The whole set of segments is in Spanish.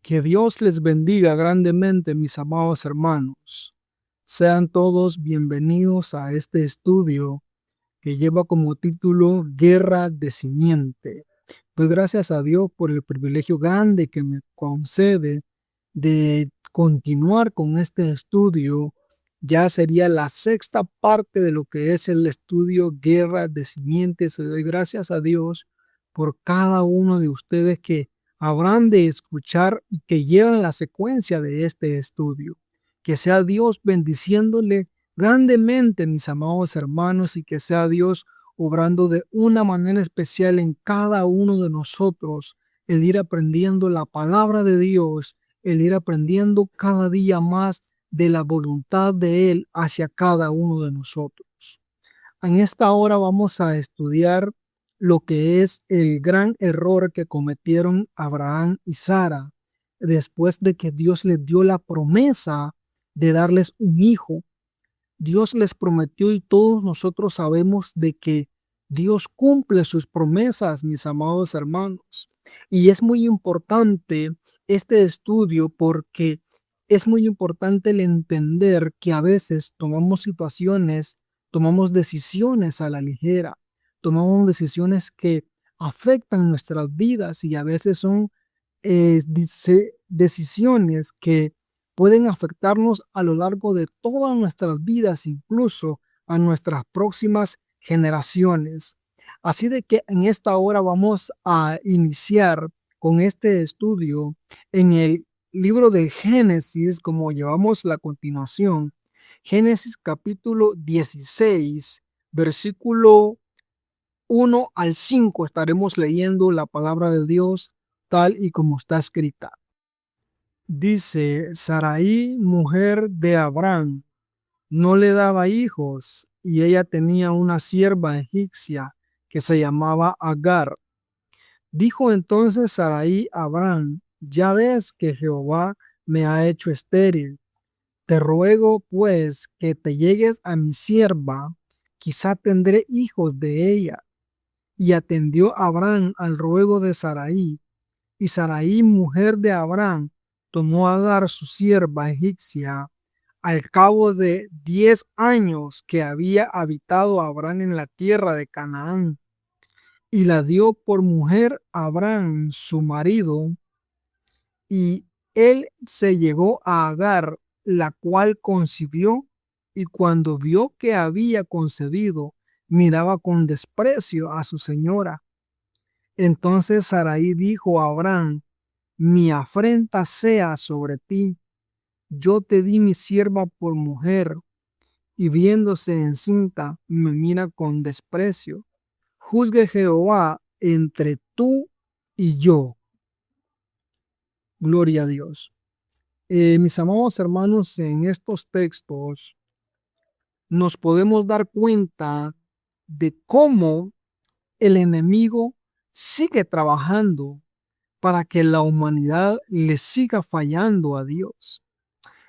Que Dios les bendiga grandemente, mis amados hermanos. Sean todos bienvenidos a este estudio que lleva como título Guerra de Simiente. Doy gracias a Dios por el privilegio grande que me concede de continuar con este estudio. Ya sería la sexta parte de lo que es el estudio Guerra de Simientes. Doy gracias a Dios por cada uno de ustedes que habrán de escuchar y que llevan la secuencia de este estudio. Que sea Dios bendiciéndole grandemente, mis amados hermanos, y que sea Dios obrando de una manera especial en cada uno de nosotros, el ir aprendiendo la palabra de Dios, el ir aprendiendo cada día más de la voluntad de Él hacia cada uno de nosotros. En esta hora vamos a estudiar lo que es el gran error que cometieron Abraham y Sara después de que Dios les dio la promesa de darles un hijo. Dios les prometió y todos nosotros sabemos de que Dios cumple sus promesas, mis amados hermanos. Y es muy importante este estudio porque es muy importante el entender que a veces tomamos decisiones a la ligera, tomamos decisiones que afectan nuestras vidas y a veces son decisiones que pueden afectarnos a lo largo de todas nuestras vidas, incluso a nuestras próximas generaciones. Así de que en esta hora vamos a iniciar con este estudio en el libro de Génesis, como llevamos la continuación. Génesis capítulo 16, versículo 1 al 5, estaremos leyendo la palabra de Dios tal y como está escrita. Dice: Sarai, mujer de Abraham, no le daba hijos, y ella tenía una sierva egipcia que se llamaba Agar. Dijo entonces Sarai a Abraham: ya ves que Jehová me ha hecho estéril. Te ruego pues que te llegues a mi sierva, quizá tendré hijos de ella. Y atendió Abraham al ruego de Sarai, y Sarai, mujer de Abraham, tomó a Agar su sierva egipcia al cabo de 10 años que había habitado Abraham en la tierra de Canaán, y la dio por mujer a Abraham su marido, y él se llegó a Agar, la cual concibió, y cuando vio que había concebido, miraba con desprecio a su señora. Entonces Sarai dijo a Abraham: mi afrenta sea sobre ti. Yo te di mi sierva por mujer, y viéndose encinta, me mira con desprecio. Juzgue Jehová entre tú y yo. Gloria a Dios. Mis amados hermanos, en estos textos nos podemos dar cuenta de cómo el enemigo sigue trabajando para que la humanidad le siga fallando a Dios.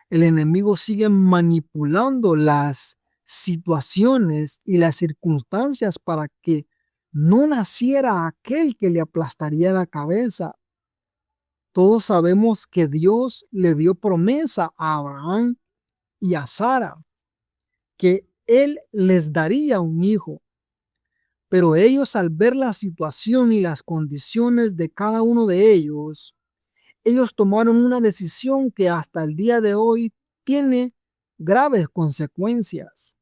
El enemigo sigue manipulando las situaciones y las circunstancias para que no naciera aquel que le aplastaría la cabeza. Todos sabemos que Dios le dio promesa a Abraham y a Sara, que él les daría un hijo. Pero ellos, al ver la situación y las condiciones de cada uno de ellos tomaron una decisión que hasta el día de hoy tiene graves consecuencias.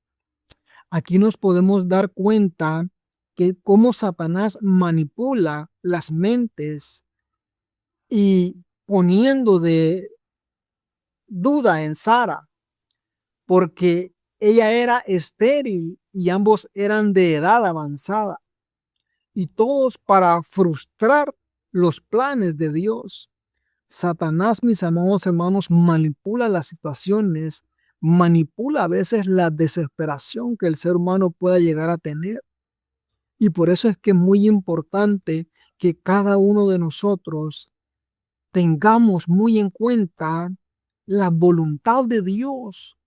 Aquí nos podemos dar cuenta que cómo Satanás manipula las mentes y poniendo de duda en Sara, porque ella era estéril y ambos eran de edad avanzada, y todos para frustrar los planes de Dios. Satanás, mis amados hermanos, manipula las situaciones, manipula a veces la desesperación que el ser humano pueda llegar a tener. Y por eso es que es muy importante que cada uno de nosotros tengamos muy en cuenta la voluntad de Dios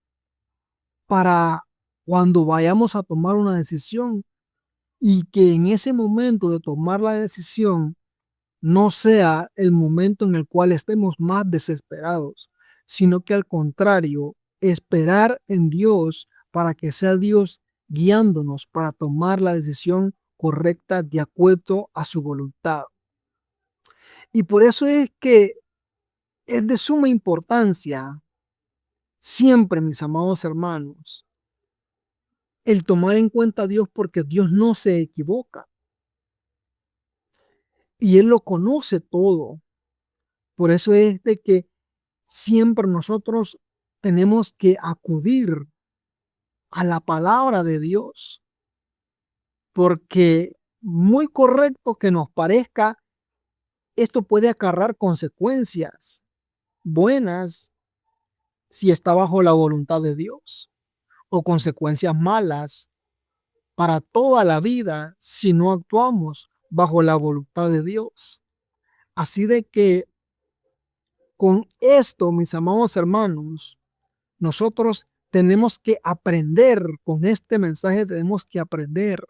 para cuando vayamos a tomar una decisión, y que en ese momento de tomar la decisión no sea el momento en el cual estemos más desesperados, sino que al contrario, esperar en Dios para que sea Dios guiándonos para tomar la decisión correcta de acuerdo a su voluntad. Y por eso es que es de suma importancia siempre, mis amados hermanos, el tomar en cuenta a Dios, porque Dios no se equivoca y Él lo conoce todo. Por eso es de que siempre nosotros tenemos que acudir a la palabra de Dios, porque muy correcto que nos parezca, esto puede acarrear consecuencias buenas si está bajo la voluntad de Dios, o consecuencias malas para toda la vida si no actuamos bajo la voluntad de Dios. Así de que con esto, mis amados hermanos, nosotros tenemos que aprender, con este mensaje tenemos que aprender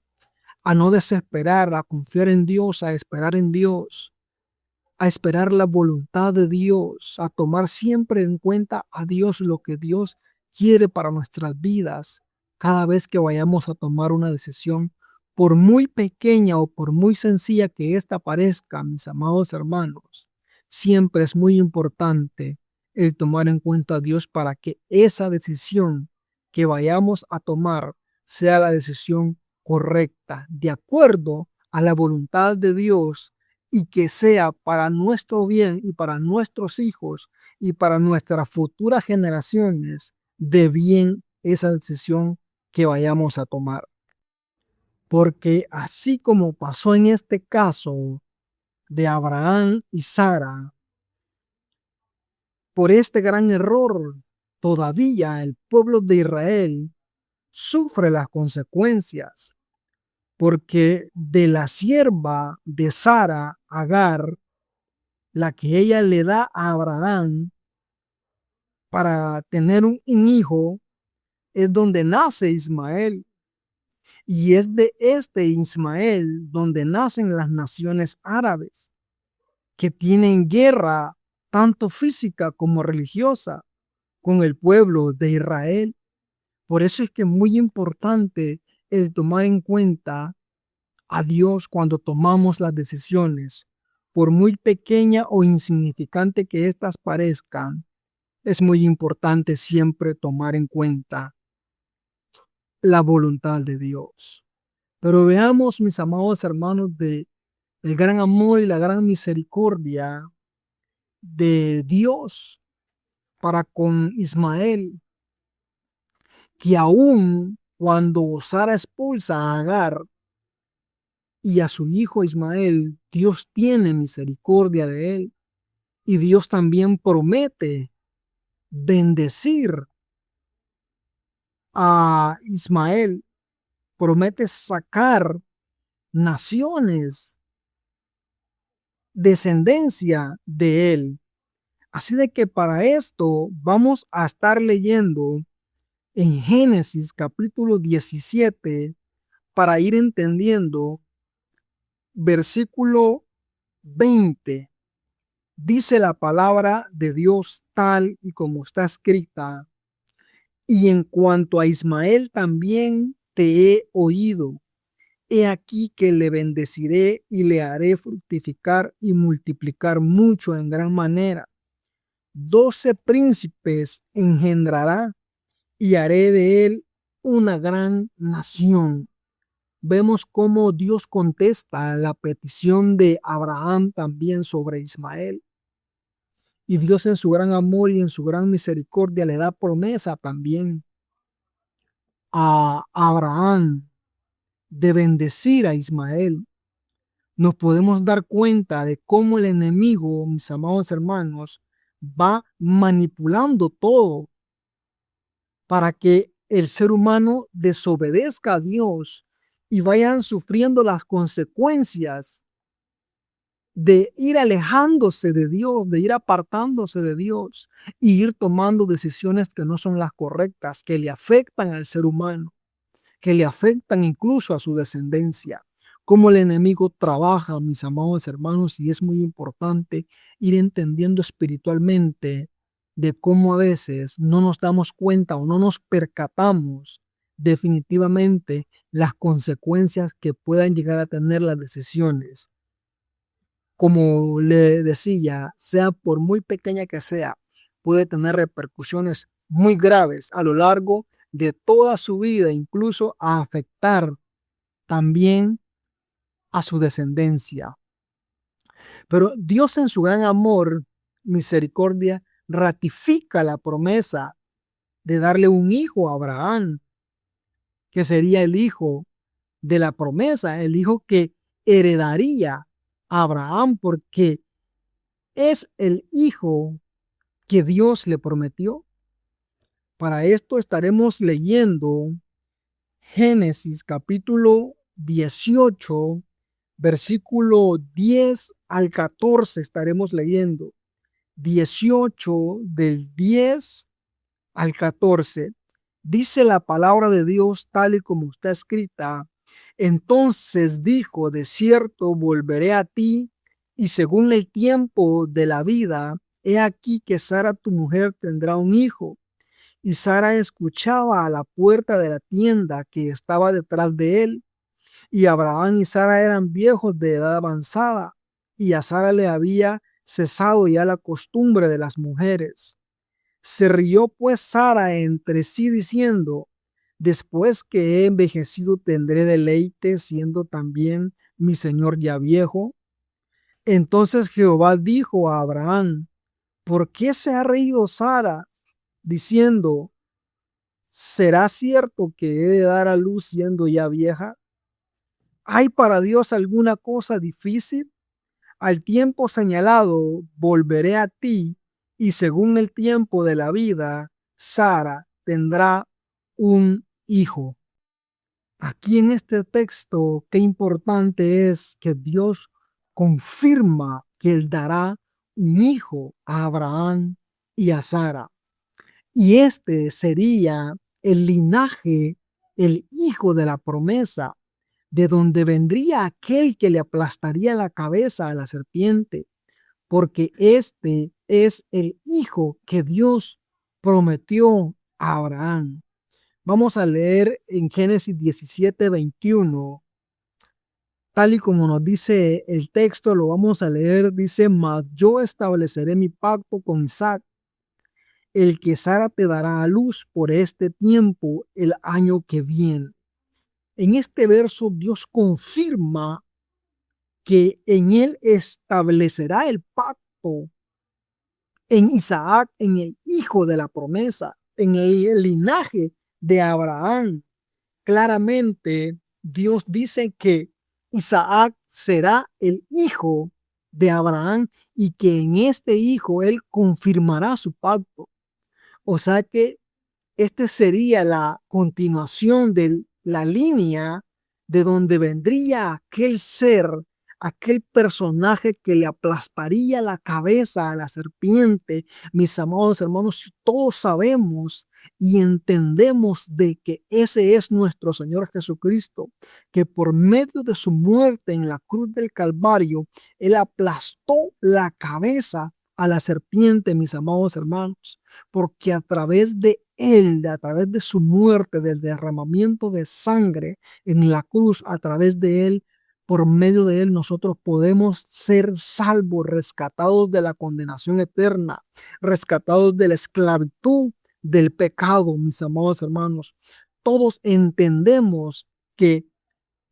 a no desesperar, a confiar en Dios, a esperar en Dios, a esperar la voluntad de Dios, a tomar siempre en cuenta a Dios, lo que Dios quiere para nuestras vidas cada vez que vayamos a tomar una decisión, por muy pequeña o por muy sencilla que ésta parezca, mis amados hermanos. Siempre es muy importante el tomar en cuenta a Dios para que esa decisión que vayamos a tomar sea la decisión correcta, de acuerdo a la voluntad de Dios, y que sea para nuestro bien y para nuestros hijos y para nuestras futuras generaciones de bien esa decisión que vayamos a tomar. Porque así como pasó en este caso de Abraham y Sara, por este gran error, todavía el pueblo de Israel sufre las consecuencias, porque de la sierva de Sara, Agar, la que ella le da a Abraham para tener un hijo, es donde nace Ismael. Y es de este Ismael donde nacen las naciones árabes, que tienen guerra tanto física como religiosa con el pueblo de Israel. Por eso es que es muy importante el tomar en cuenta a Dios cuando tomamos las decisiones, por muy pequeña o insignificante que éstas parezcan. Es muy importante siempre tomar en cuenta la voluntad de Dios. Pero veamos, mis amados hermanos, el gran amor y la gran misericordia de Dios para con Ismael, que aun cuando Sara expulsa a Agar y a su hijo Ismael, Dios tiene misericordia de él, y Dios también promete bendecir a Ismael, promete sacar naciones, descendencia de él. Así de que para esto vamos a estar leyendo en Génesis capítulo 17 para ir entendiendo versículo 20. Dice la palabra de Dios tal y como está escrita: y en cuanto a Ismael también te he oído. He aquí que le bendeciré y le haré fructificar y multiplicar mucho en gran manera. 12 príncipes engendrará y haré de él una gran nación. Vemos cómo Dios contesta a la petición de Abraham también sobre Ismael. Y Dios en su gran amor y en su gran misericordia le da promesa también a Abraham de bendecir a Ismael. Nos podemos dar cuenta de cómo el enemigo, mis amados hermanos, va manipulando todo para que el ser humano desobedezca a Dios y vayan sufriendo las consecuencias de ir alejándose de Dios, de ir apartándose de Dios y ir tomando decisiones que no son las correctas, que le afectan al ser humano, que le afectan incluso a su descendencia. cómo el enemigo trabaja, mis amados hermanos, y es muy importante ir entendiendo espiritualmente de cómo a veces no nos damos cuenta o no nos percatamos definitivamente las consecuencias que puedan llegar a tener las decisiones. Como le decía, sea por muy pequeña que sea, puede tener repercusiones muy graves a lo largo de toda su vida, incluso a afectar también a su descendencia. Pero Dios en su gran amor, misericordia, ratifica la promesa de darle un hijo a Abraham, que sería el hijo de la promesa, el hijo que heredaría a Abraham, porque es el hijo que Dios le prometió. Para esto estaremos leyendo Génesis capítulo 18, versículo 10 al 14 estaremos leyendo. 18 del 10 al 14. Dice la palabra de Dios tal y como está escrita. Entonces dijo, de cierto volveré a ti, y según el tiempo de la vida, he aquí que Sara tu mujer tendrá un hijo. Y Sara escuchaba a la puerta de la tienda que estaba detrás de él. Y Abraham y Sara eran viejos de edad avanzada, y a Sara le había cesado ya la costumbre de las mujeres. Se rió pues Sara entre sí diciendo, después que he envejecido tendré deleite, siendo también mi señor ya viejo. Entonces Jehová dijo a Abraham, ¿por qué se ha reído Sara, diciendo, ¿será cierto que he de dar a luz siendo ya vieja? ¿Hay para Dios alguna cosa difícil? Al tiempo señalado volveré a ti, y según el tiempo de la vida, Sara tendrá un hijo. Aquí en este texto, qué importante es que Dios confirma que Él dará un hijo a Abraham y a Sara. Y este sería el linaje, el hijo de la promesa, de donde vendría aquel que le aplastaría la cabeza a la serpiente, porque este es el hijo que Dios prometió a Abraham. Vamos a leer en Génesis 17:21, tal y como nos dice el texto, lo vamos a leer, dice, mas yo estableceré mi pacto con Isaac, el que Sara te dará a luz por este tiempo el año que viene. En este verso Dios confirma que en él establecerá el pacto, en Isaac, en el hijo de la promesa, en el linaje de Abraham. Claramente Dios dice que Isaac será el hijo de Abraham y que en este hijo él confirmará su pacto. O sea que este sería la continuación de la línea de donde vendría aquel ser, aquel personaje que le aplastaría la cabeza a la serpiente. Mis amados hermanos, todos sabemos y entendemos de que ese es nuestro Señor Jesucristo, que por medio de su muerte en la cruz del Calvario, Él aplastó la cabeza a la serpiente, mis amados hermanos, porque a través de él, a través de su muerte, del derramamiento de sangre en la cruz, a través de él, por medio de él, nosotros podemos ser salvos, rescatados de la condenación eterna, rescatados de la esclavitud del pecado, mis amados hermanos. Todos entendemos que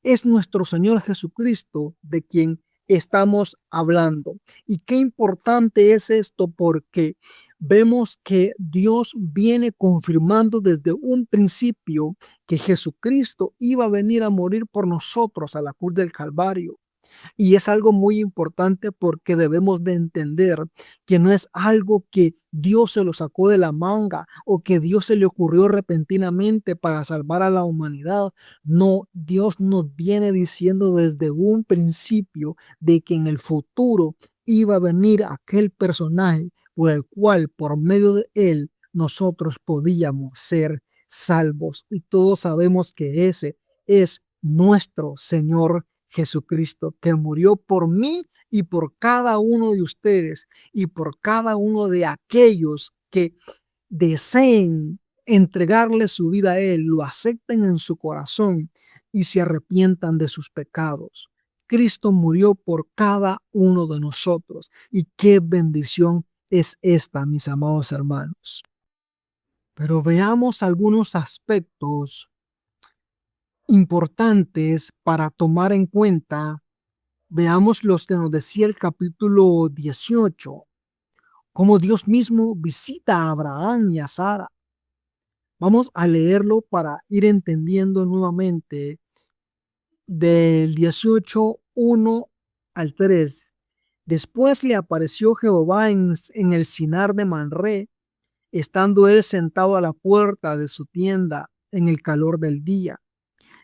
es nuestro Señor Jesucristo de quien estamos hablando. Y qué importante es esto, porque vemos que Dios viene confirmando desde un principio que Jesucristo iba a venir a morir por nosotros a la cruz del Calvario. Y es algo muy importante porque debemos de entender que no es algo que Dios se lo sacó de la manga o que Dios se le ocurrió repentinamente para salvar a la humanidad. No, Dios nos viene diciendo desde un principio de que en el futuro iba a venir aquel personaje por el cual, por medio de él, nosotros podíamos ser salvos. Y todos sabemos que ese es nuestro Señor Jesucristo, que murió por mí y por cada uno de ustedes y por cada uno de aquellos que deseen entregarle su vida a Él, lo acepten en su corazón y se arrepientan de sus pecados. Cristo murió por cada uno de nosotros. Y qué bendición es esta, mis amados hermanos. Pero veamos algunos aspectos importantes para tomar en cuenta. Veamos los que nos decía el capítulo 18, cómo Dios mismo visita a Abraham y a Sara. Vamos a leerlo para ir entendiendo nuevamente del 18:1 al 3. Después le apareció Jehová en el Sinar de Manré, estando él sentado a la puerta de su tienda en el calor del día.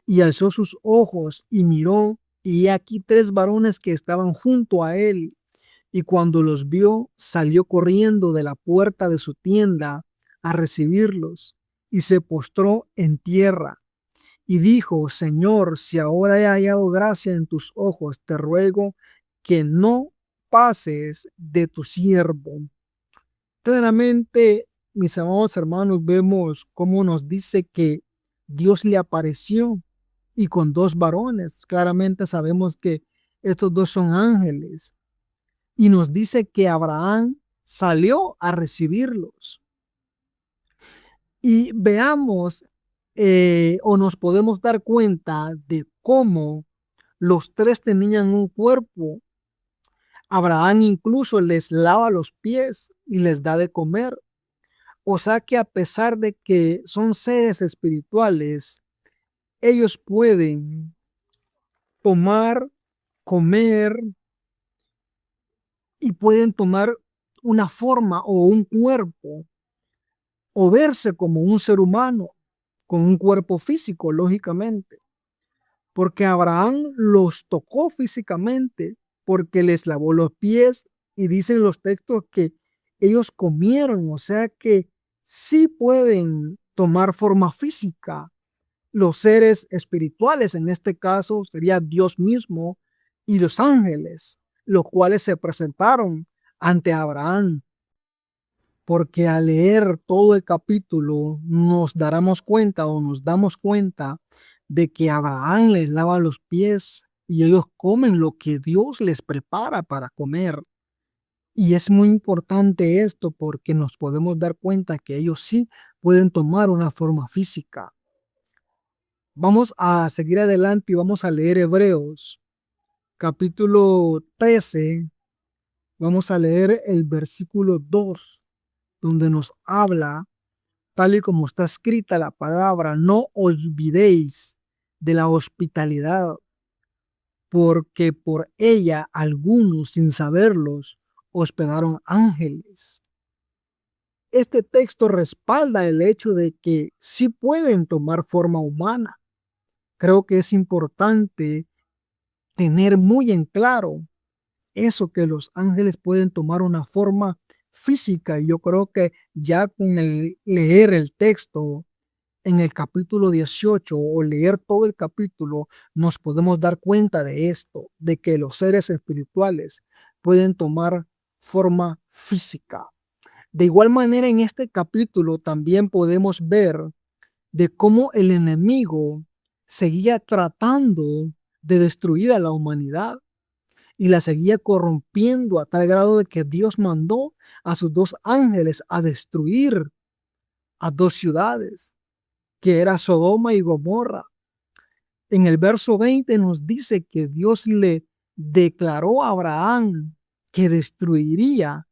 Y alzó sus ojos y miró, y he aquí 3 varones que estaban junto a él. Y cuando los vio, salió corriendo de la puerta de su tienda a recibirlos, y se postró en tierra. Y dijo: Señor, si ahora he hallado gracia en tus ojos, te ruego que no pases de tu siervo. Claramente, mis amados hermanos, vemos cómo nos dice que Dios le apareció y con 2 varones. Claramente sabemos que estos 2 son ángeles. Y nos dice que Abraham salió a recibirlos. Y veamos o nos podemos dar cuenta de cómo los 3 tenían un cuerpo. Abraham incluso les lava los pies y les da de comer. O sea que a pesar de que son seres espirituales, ellos pueden tomar, comer y pueden tomar una forma o un cuerpo o verse como un ser humano con un cuerpo físico, lógicamente. Porque Abraham los tocó físicamente, porque les lavó los pies y dicen los textos que ellos comieron, o sea que sí pueden tomar forma física. Los seres espirituales, en este caso, sería Dios mismo y los ángeles, los cuales se presentaron ante Abraham. Porque al leer todo el capítulo nos daremos cuenta o nos damos cuenta de que Abraham les lava los pies y ellos comen lo que Dios les prepara para comer. Y es muy importante esto porque nos podemos dar cuenta que ellos sí pueden tomar una forma física. Vamos a seguir adelante y vamos a leer Hebreos, capítulo 13. Vamos a leer el versículo 2, donde nos habla, tal y como está escrita la palabra: no olvidéis de la hospitalidad, porque por ella algunos, sin saberlos, hospedaron ángeles. Este texto respalda el hecho de que sí pueden tomar forma humana. Creo que es importante tener muy en claro eso, que los ángeles pueden tomar una forma física. Y yo creo que ya con el leer el texto en el capítulo 18 o leer todo el capítulo, nos podemos dar cuenta de esto, de que los seres espirituales pueden tomar forma física. De igual manera, en este capítulo también podemos ver de cómo el enemigo seguía tratando de destruir a la humanidad y la seguía corrompiendo a tal grado de que Dios mandó a sus 2 ángeles a destruir a 2 ciudades, que era Sodoma y Gomorra. En el verso 20 nos dice que Dios le declaró a Abraham que destruiría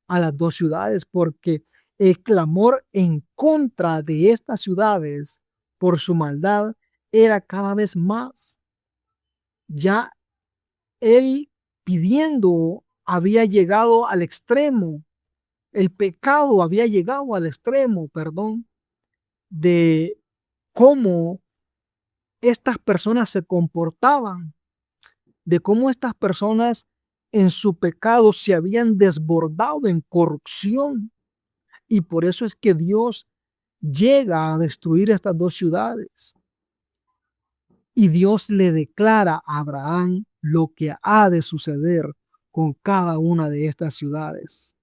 a las 2 ciudades porque el clamor en contra de estas ciudades por su maldad era cada vez más. Ya él pidiendo había llegado al extremo, el pecado había llegado al extremo, perdón, de cómo estas personas se comportaban, de cómo estas personas en su pecado se habían desbordado en corrupción. Y por eso es que Dios llega a destruir estas 2 ciudades. y Dios le declara a Abraham lo que ha de suceder con cada una de estas ciudades.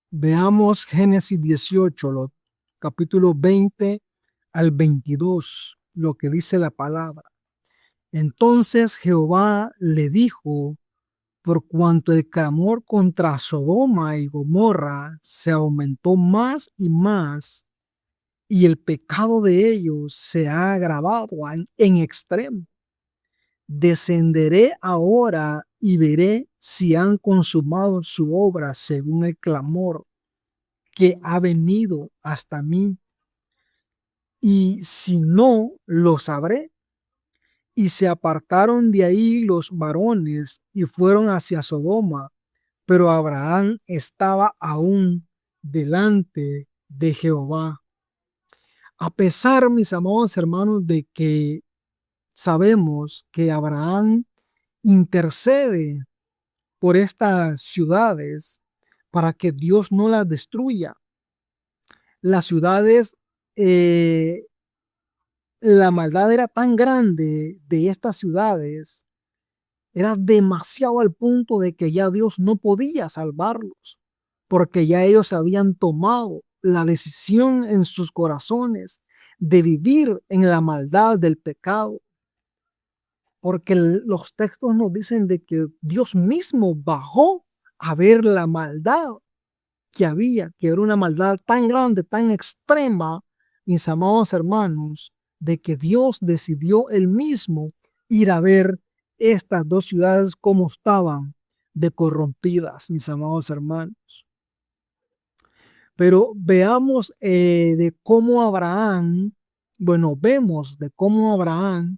Veamos Génesis 18, capítulo 20 al 22, lo que dice la palabra. Entonces Jehová le dijo: por cuanto el clamor contra Sodoma y Gomorra se aumentó más y más, y el pecado de ellos se ha agravado en extremo, descenderé ahora y veré si han consumado su obra según el clamor que ha venido hasta mí, y si no, lo sabré. Y se apartaron de ahí los varones y fueron hacia Sodoma, pero Abraham estaba aún delante de Jehová. A pesar, mis amados hermanos, de que sabemos que Abraham intercede por estas ciudades para que Dios no las destruya. Las ciudades, la maldad era tan grande de estas ciudades, era demasiado al punto de que ya Dios no podía salvarlos, porque ya ellos habían tomado la decisión en sus corazones de vivir en la maldad del pecado. Porque los textos nos dicen de que Dios mismo bajó a ver la maldad que había, que era una maldad tan grande, tan extrema, mis amados hermanos, de que Dios decidió él mismo ir a ver estas dos ciudades como estaban de corrompidas, mis amados hermanos. Pero veamos de cómo Abraham, vemos de cómo Abraham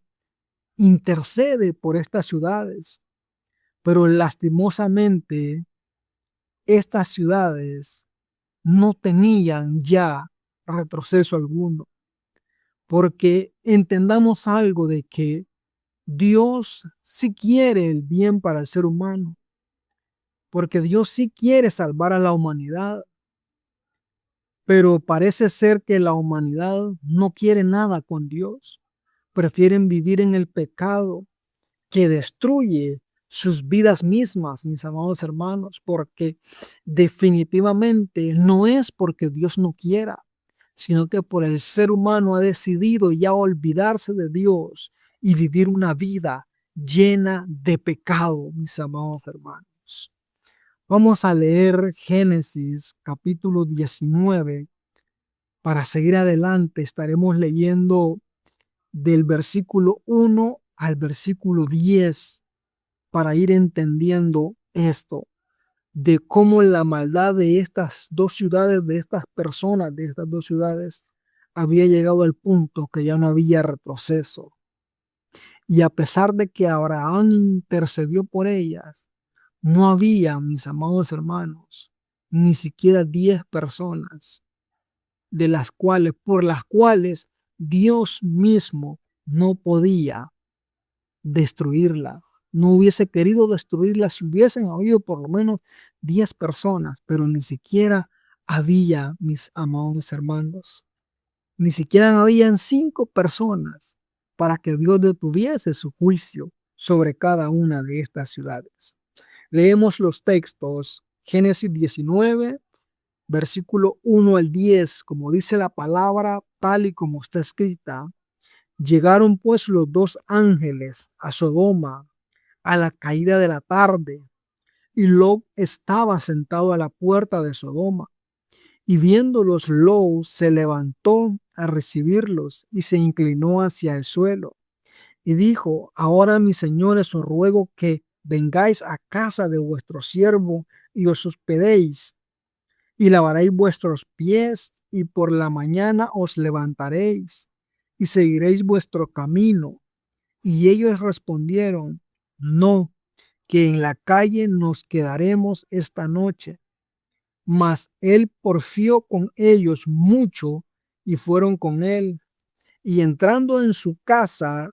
intercede por estas ciudades, pero lastimosamente estas ciudades no tenían ya retroceso alguno, porque entendamos algo de que Dios sí quiere el bien para el ser humano, porque Dios sí quiere salvar a la humanidad, pero parece ser que la humanidad no quiere nada con Dios, prefieren vivir en el pecado que destruye sus vidas mismas, mis amados hermanos, porque definitivamente no es porque Dios no quiera, sino que por el ser humano ha decidido ya olvidarse de Dios y vivir una vida llena de pecado, mis amados hermanos. Vamos a leer Génesis capítulo 19. Para seguir adelante estaremos leyendo del versículo 1 al versículo 10 para ir entendiendo esto, de cómo la maldad de estas dos ciudades, de estas personas, de estas dos ciudades, había llegado al punto que ya no había retroceso. Y a pesar de que Abraham intercedió por ellas, no había, mis amados hermanos, ni siquiera 10 personas por las cuales Dios mismo no podía destruirla. No hubiese querido destruirla si hubiesen habido por lo menos 10 personas, pero ni siquiera había, mis amados hermanos, ni siquiera habían 5 personas para que Dios detuviese su juicio sobre cada una de estas ciudades. Leemos los textos, Génesis 19, versículo 1 al 10, como dice la palabra, tal y como está escrita. Llegaron pues los dos ángeles a Sodoma a la caída de la tarde, y Lot estaba sentado a la puerta de Sodoma. Y viéndolos, Lot se levantó a recibirlos y se inclinó hacia el suelo. Y dijo: ahora, mis señores, os ruego que vengáis a casa de vuestro siervo y os hospedéis, y lavaréis vuestros pies, y por la mañana os levantaréis, y seguiréis vuestro camino. Y ellos respondieron: no, que en la calle nos quedaremos esta noche. Mas él porfió con ellos mucho, y fueron con él. Y entrando en su casa,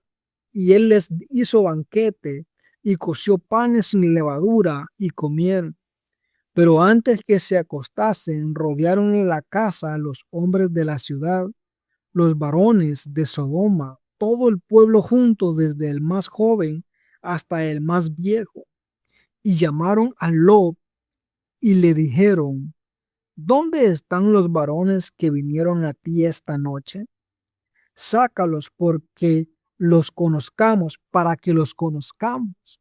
y él les hizo banquete, y coció panes sin levadura, y comieron. Pero antes que se acostasen, rodearon la casa los hombres de la ciudad, los varones de Sodoma, todo el pueblo junto, desde el más joven hasta el más viejo, y llamaron a Lot y le dijeron: ¿Dónde están los varones que vinieron a ti esta noche? Sácalos porque los conozcamos, para que los conozcamos.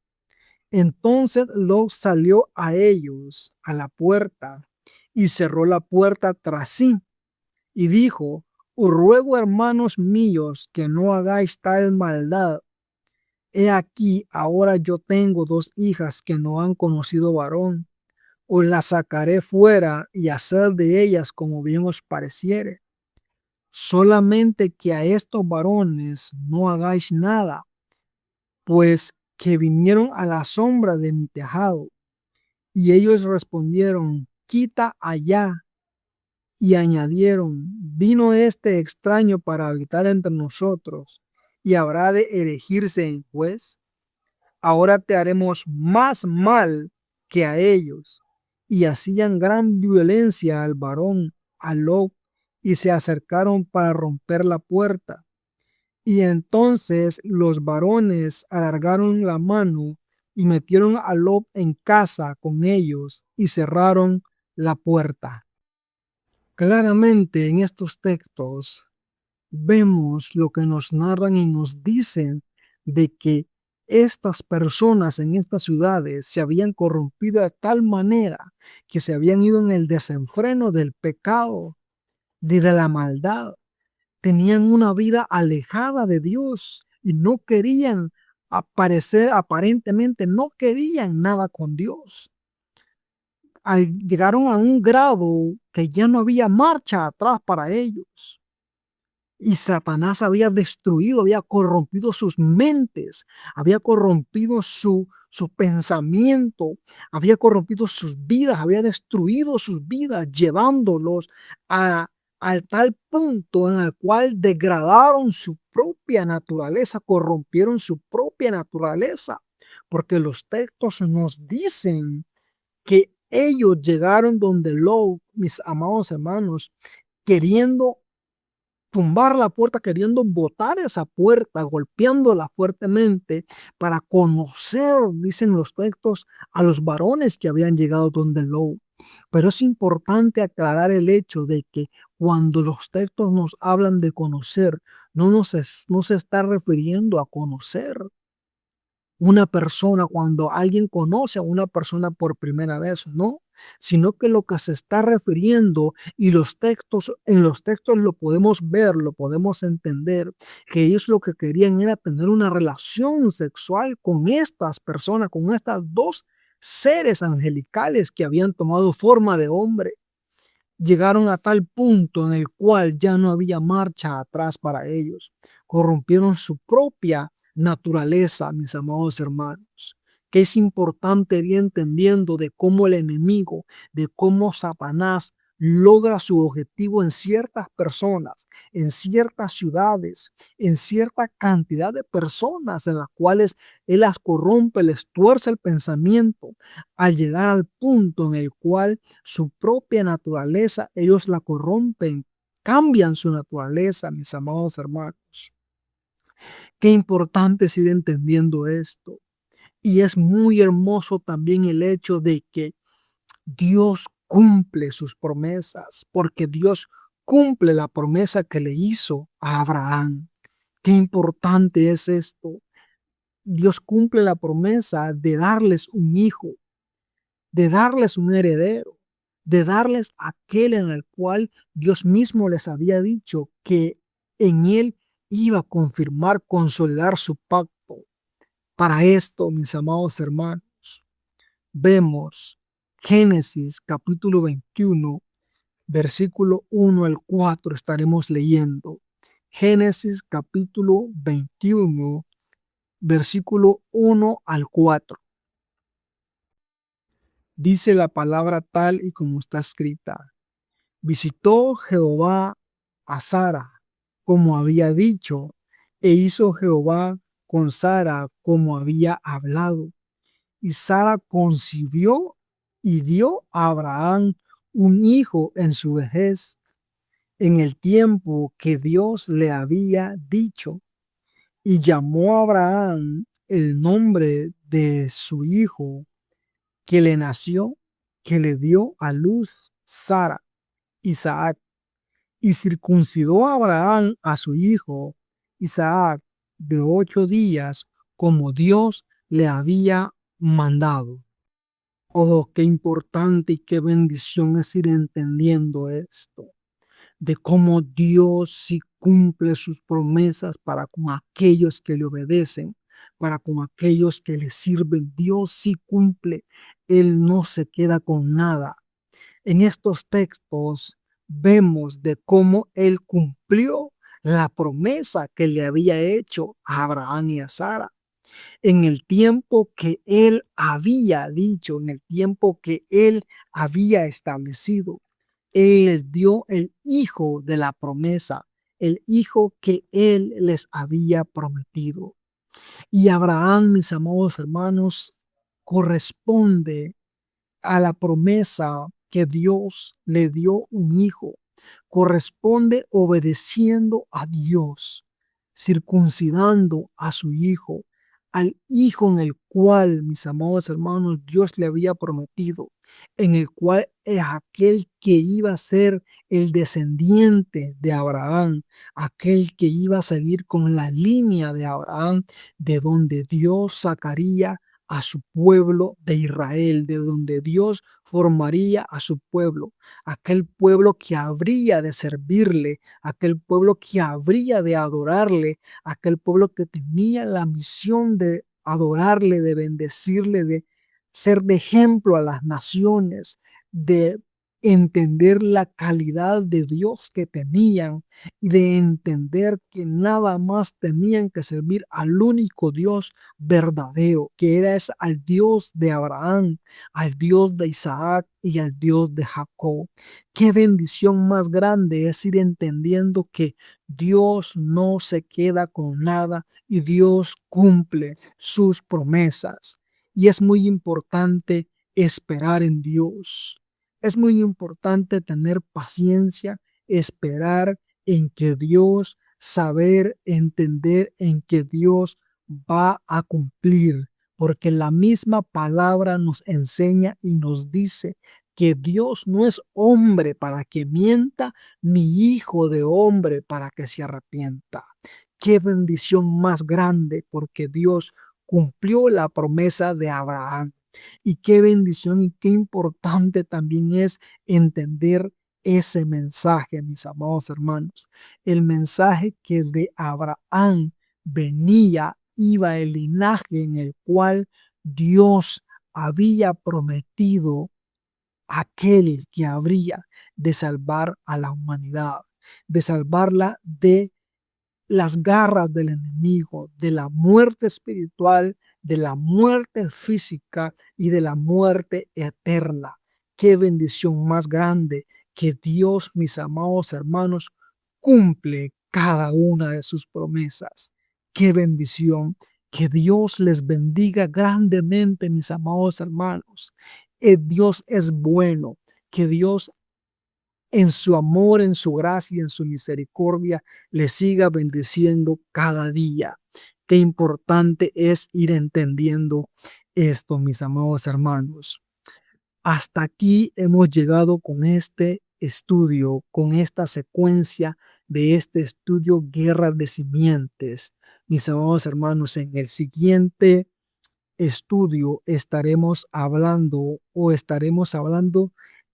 Entonces Lot salió a ellos a la puerta y cerró la puerta tras sí y dijo: Os ruego, hermanos míos, que no hagáis tal maldad. He aquí, ahora yo tengo 2 hijas que no han conocido varón. Os las sacaré fuera y hacer de ellas como bien os pareciere. Solamente que a estos varones no hagáis nada, pues que vinieron a la sombra de mi tejado. Y ellos respondieron: Quita allá. Y añadieron: Vino este extraño para habitar entre nosotros, y habrá de erigirse en juez. Ahora te haremos más mal que a ellos. Y hacían gran violencia al varón, a Lot, y se acercaron para romper la puerta. Y entonces los varones alargaron la mano y metieron a Lot en casa con ellos y cerraron la puerta. Claramente en estos textos vemos lo que nos narran y nos dicen de que estas personas en estas ciudades se habían corrompido de tal manera que se habían ido en el desenfreno del pecado, de la maldad. Tenían una vida alejada de Dios y no querían aparecer, aparentemente no querían nada con Dios. Llegaron a un grado que ya no había marcha atrás para ellos. Y Satanás había destruido, había corrompido sus mentes, había corrompido su pensamiento, había corrompido sus vidas, había destruido sus vidas, llevándolos al tal punto en el cual degradaron su propia naturaleza, corrompieron su propia naturaleza, porque los textos nos dicen que ellos llegaron donde Lot, mis amados hermanos, queriendo tumbar la puerta, queriendo botar esa puerta, golpeándola fuertemente para conocer, dicen los textos, a los varones que habían llegado donde Lot. Pero es importante aclarar el hecho de que cuando los textos nos hablan de conocer, no se está refiriendo a conocer una persona cuando alguien conoce a una persona por primera vez, no, sino que lo que se está refiriendo y en los textos lo podemos ver, lo podemos entender, que ellos lo que querían era tener una relación sexual con estas personas, con estas 2 seres angelicales que habían tomado forma de hombre. Llegaron a tal punto en el cual ya no había marcha atrás para ellos. Corrompieron su propia naturaleza, mis amados hermanos. Que es importante ir entendiendo de cómo el enemigo, de cómo Satanás logra su objetivo en ciertas personas, en ciertas ciudades, en cierta cantidad de personas en las cuales él las corrompe, les tuerce el pensamiento, al llegar al punto en el cual su propia naturaleza, ellos la corrompen, cambian su naturaleza, mis amados hermanos. Qué importante es ir entendiendo esto. Y es muy hermoso también el hecho de que Dios cumple sus promesas, porque Dios cumple la promesa que le hizo a Abraham. Qué importante es esto. Dios cumple la promesa de darles un hijo, de darles un heredero, de darles aquel en el cual Dios mismo les había dicho que en él iba a confirmar, consolidar su pacto. Para esto, mis amados hermanos, vemos Génesis capítulo 21, versículo 1 al 4, estaremos leyendo. Génesis capítulo 21, versículo 1 al 4. Dice la palabra tal y como está escrita. Visitó Jehová a Sara como había dicho, e hizo Jehová con Sara como había hablado. Y Sara concibió y dio a Abraham un hijo en su vejez, en el tiempo que Dios le había dicho. y llamó a Abraham el nombre de su hijo que le nació, que le dio a luz Sara, Isaac, y circuncidó a Abraham a su hijo Isaac de 8 días, como Dios le había mandado. Oh, qué importante y qué bendición es ir entendiendo esto, de cómo Dios sí cumple sus promesas para con aquellos que le obedecen, para con aquellos que le sirven. Dios sí cumple, Él no se queda con nada. En estos textos vemos de cómo Él cumplió la promesa que le había hecho a Abraham y a Sara en el tiempo que Él había dicho, en el tiempo que Él había establecido. Él les dio el hijo de la promesa, el hijo que Él les había prometido. Y Abraham, mis amados hermanos, corresponde a la promesa que Dios le dio un hijo. Corresponde obedeciendo a Dios, circuncidando a su hijo, al hijo en el cual, mis amados hermanos, Dios le había prometido, en el cual es aquel que iba a ser el descendiente de Abraham, aquel que iba a seguir con la línea de Abraham, de donde Dios sacaría a su pueblo de Israel, de donde Dios formaría a su pueblo, aquel pueblo que habría de servirle, aquel pueblo que habría de adorarle, aquel pueblo que tenía la misión de adorarle, de bendecirle, de ser de ejemplo a las naciones, de entender la calidad de Dios que tenían y de entender que nada más tenían que servir al único Dios verdadero, que era ese, al Dios de Abraham, al Dios de Isaac y al Dios de Jacob. Qué bendición más grande es ir entendiendo que Dios no se queda con nada y Dios cumple sus promesas. Y es muy importante esperar en Dios. Es muy importante tener paciencia, esperar en que Dios, saber, entender en que Dios va a cumplir, porque la misma palabra nos enseña y nos dice que Dios no es hombre para que mienta, ni hijo de hombre para que se arrepienta. Qué bendición más grande, porque Dios cumplió la promesa de Abraham. Y qué bendición y qué importante también es entender ese mensaje, mis amados hermanos. El mensaje que de Abraham venía, iba el linaje en el cual Dios había prometido aquel que habría de salvar a la humanidad, de salvarla de las garras del enemigo, de la muerte espiritual, de la muerte física y de la muerte eterna. Qué bendición más grande que Dios, mis amados hermanos, cumple cada una de sus promesas. Qué bendición. Que Dios les bendiga grandemente, mis amados hermanos. Dios es bueno. Que Dios en su amor, en su gracia y en su misericordia, le siga bendiciendo cada día. Qué importante es ir entendiendo esto, mis amados hermanos. Hasta aquí hemos llegado con este estudio, con esta secuencia de este estudio Guerra de Simientes. Mis amados hermanos, en el siguiente estudio estaremos hablando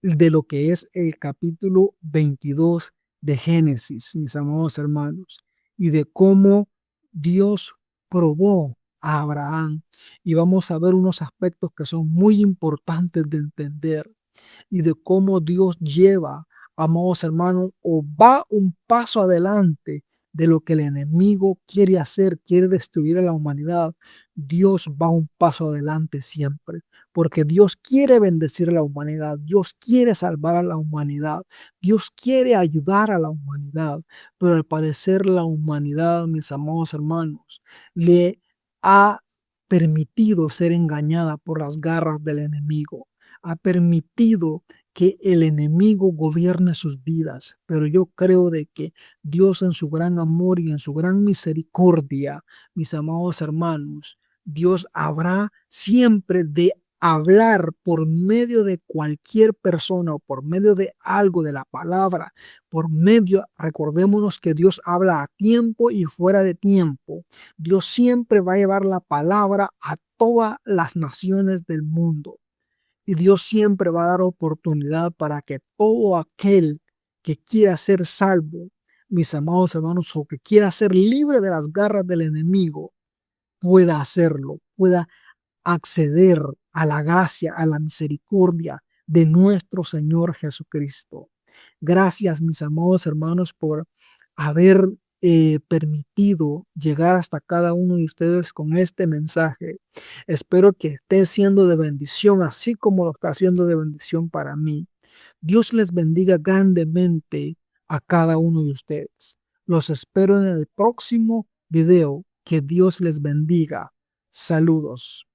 de lo que es el capítulo 22 de Génesis, mis amados hermanos, y de cómo Dios probó a Abraham. Y vamos a ver unos aspectos que son muy importantes de entender y de cómo Dios lleva, amados hermanos, o va un paso adelante de lo que el enemigo quiere hacer, quiere destruir a la humanidad. Dios va un paso adelante siempre, porque Dios quiere bendecir a la humanidad, Dios quiere salvar a la humanidad, Dios quiere ayudar a la humanidad, pero al parecer la humanidad, mis amados hermanos, le ha permitido ser engañada por las garras del enemigo, ha permitido que el enemigo gobierne sus vidas, pero yo creo de que Dios en su gran amor y en su gran misericordia, mis amados hermanos, Dios habrá siempre de hablar por medio de cualquier persona o por medio de algo, de la palabra, por medio, recordémonos que Dios habla a tiempo y fuera de tiempo. Dios siempre va a llevar la palabra a todas las naciones del mundo. Y Dios siempre va a dar oportunidad para que todo aquel que quiera ser salvo, mis amados hermanos, o que quiera ser libre de las garras del enemigo, pueda hacerlo, pueda acceder a la gracia, a la misericordia de nuestro Señor Jesucristo. Gracias, mis amados hermanos, por haber permitido llegar hasta cada uno de ustedes con este mensaje. Espero que esté siendo de bendición, así como lo está haciendo de bendición para mí. Dios les bendiga grandemente a cada uno de ustedes. Los espero en el próximo video. Que Dios les bendiga. Saludos.